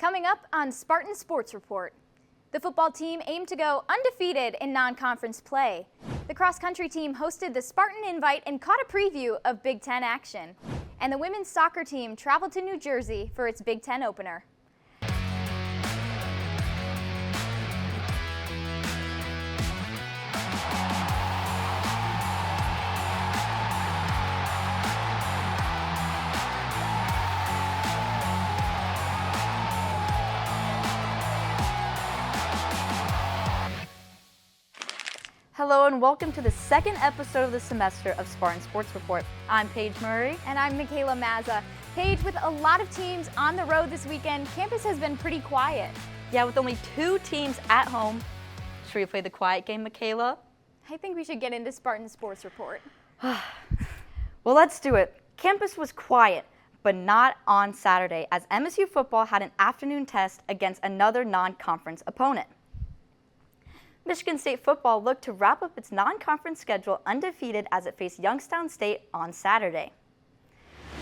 Coming up on Spartan Sports Report, the football team aimed to go undefeated in non-conference play. The cross-country team hosted the Spartan Invite and caught a preview of Big Ten action. And the women's soccer team traveled to New Jersey for its Big Ten opener. Hello and welcome to the second episode of the semester of Spartan Sports Report. I'm Paige Murray. And I'm Michaela Mazza. Paige, with a lot of teams on the road this weekend, campus has been pretty quiet. Yeah, with only 2 teams at home. Should we play the quiet game, Michaela? I think we should get into Spartan Sports Report. Well, let's do it. Campus was quiet, but not on Saturday, as MSU football had an afternoon test against another non-conference opponent. Michigan State football looked to wrap up its non-conference schedule undefeated as it faced Youngstown State on Saturday.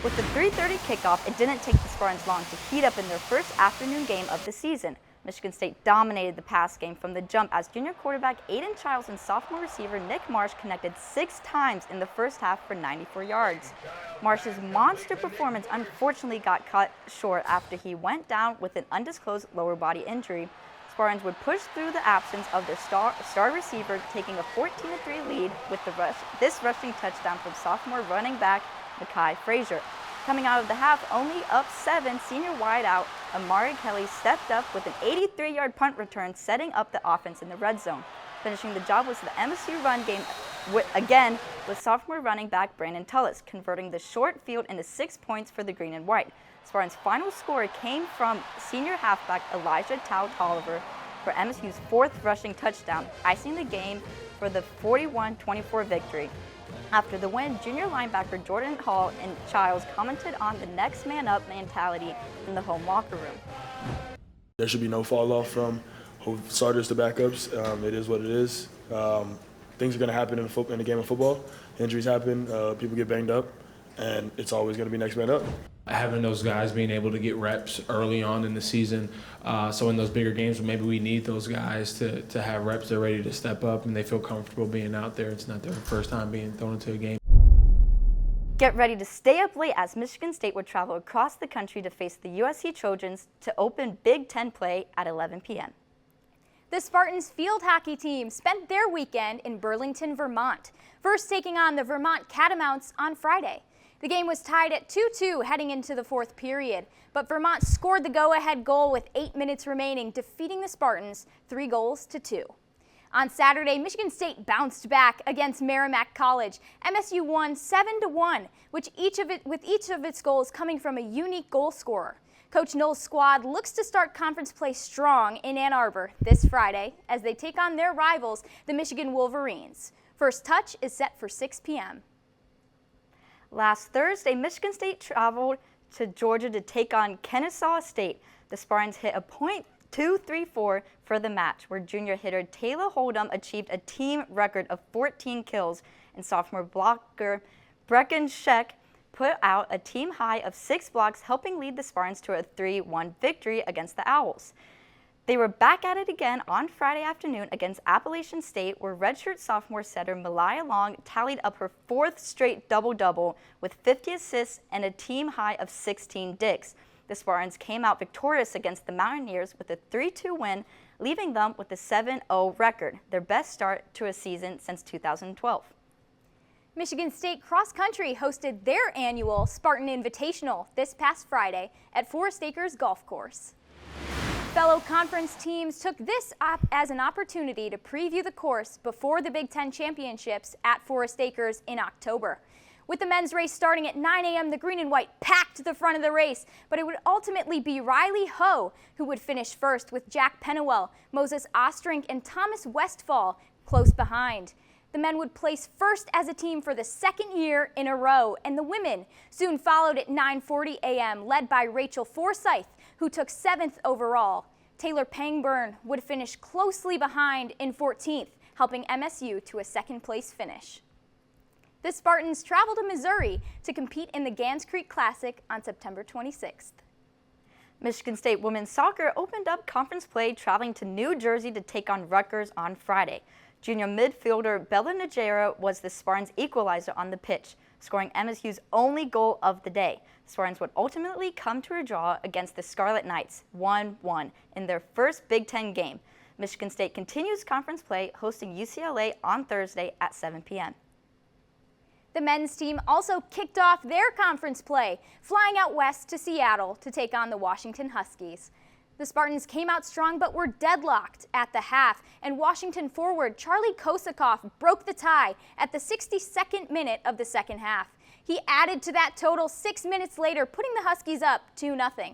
With the 3:30 kickoff, it didn't take the Spartans long to heat up in their first afternoon game of the season. Michigan State dominated the pass game from the jump as junior quarterback Aiden Childs and sophomore receiver Nick Marsh connected 6 times in the first half for 94 yards. Marsh's monster performance unfortunately got cut short after he went down with an undisclosed lower body injury. Spartans would push through the absence of their star receiver, taking a 14-3 lead with this rushing touchdown from sophomore running back Mekhi Frazier. Coming out of the half, only up 7, senior wideout Amari Kelly stepped up with an 83-yard punt return, setting up the offense in the red zone. Finishing the job was the MSU run game, again with sophomore running back Brandon Tullis, converting the short field into 6 points for the green and white. Spartans' final score came from senior halfback Elijah Tolliver for MSU's 4th rushing touchdown, icing the game for the 41-24 victory. After the win, junior linebacker Jordan Hall and Childs commented on the next man up mentality in the home locker room. There should be no fall off from starters to backups. It is what it is. Things are going to happen in a game of football. Injuries happen, people get banged up, and it's always going to be next man up. Having those guys being able to get reps early on in the season, so in those bigger games, maybe we need those guys to have reps. They're ready to step up and they feel comfortable being out there. It's not their first time being thrown into a game. Get ready to stay up late as Michigan State would travel across the country to face the USC Trojans to open Big Ten play at 11 p.m. The Spartans field hockey team spent their weekend in Burlington, Vermont, first taking on the Vermont Catamounts on Friday. The game was tied at 2-2 heading into the 4th period, but Vermont scored the go-ahead goal with 8 minutes remaining, defeating the Spartans 3-2. On Saturday, Michigan State bounced back against Merrimack College. MSU won 7-1, with each of its goals coming from a unique goal scorer. Coach Knoll's squad looks to start conference play strong in Ann Arbor this Friday as they take on their rivals, the Michigan Wolverines. First touch is set for 6 p.m. Last Thursday, Michigan State traveled to Georgia to take on Kennesaw State. The Spartans hit a .234 for the match, where junior hitter Taylor Hold'em achieved a team record of 14 kills, and sophomore blocker Brecken Sheck put out a team high of 6 blocks, helping lead the Spartans to a 3-1 victory against the Owls. They were back at it again on Friday afternoon against Appalachian State, where redshirt sophomore setter Malaya Long tallied up her 4th straight double-double with 50 assists and a team high of 16 digs. The Spartans came out victorious against the Mountaineers with a 3-2 win, leaving them with a 7-0 record, their best start to a season since 2012. Michigan State Cross Country hosted their annual Spartan Invitational this past Friday at Forest Acres Golf Course. Fellow conference teams took this as an opportunity to preview the course before the Big Ten Championships at Forest Acres in October. With the men's race starting at 9 a.m., the green and white packed the front of the race, but it would ultimately be Riley Ho who would finish first, with Jack Pennewell, Moses Ostrink, and Thomas Westfall close behind. The men would place first as a team for the 2nd year in a row, and the women soon followed at 9:40 a.m., led by Rachel Forsyth, who took 7th overall. Taylor Pangburn would finish closely behind in 14th, helping MSU to a 2nd place finish. The Spartans travel to Missouri to compete in the Gans Creek Classic on September 26th. Michigan State women's soccer opened up conference play traveling to New Jersey to take on Rutgers on Friday. Junior midfielder Bella Najera was the Spartans' equalizer on the pitch, scoring MSU's only goal of the day. The Spartans would ultimately come to a draw against the Scarlet Knights, 1-1, in their first Big Ten game. Michigan State continues conference play, hosting UCLA on Thursday at 7 p.m. The men's team also kicked off their conference play, flying out west to Seattle to take on the Washington Huskies. The Spartans came out strong but were deadlocked at the half, and Washington forward Charlie Kosakoff broke the tie at the 62nd minute of the second half. He added to that total 6 minutes later, putting the Huskies up 2-0.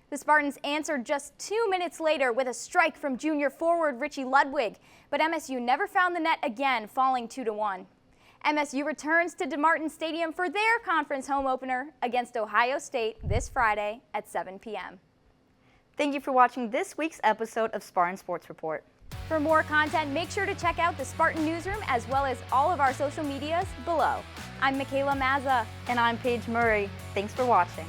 The Spartans answered just 2 minutes later with a strike from junior forward Richie Ludwig, but MSU never found the net again, falling 2-1. MSU returns to DeMartin Stadium for their conference home opener against Ohio State this Friday at 7 p.m. Thank you for watching this week's episode of Spartan Sports Report. For more content, make sure to check out the Spartan Newsroom as well as all of our social medias below. I'm Michaela Mazza. And I'm Paige Murray. Thanks for watching.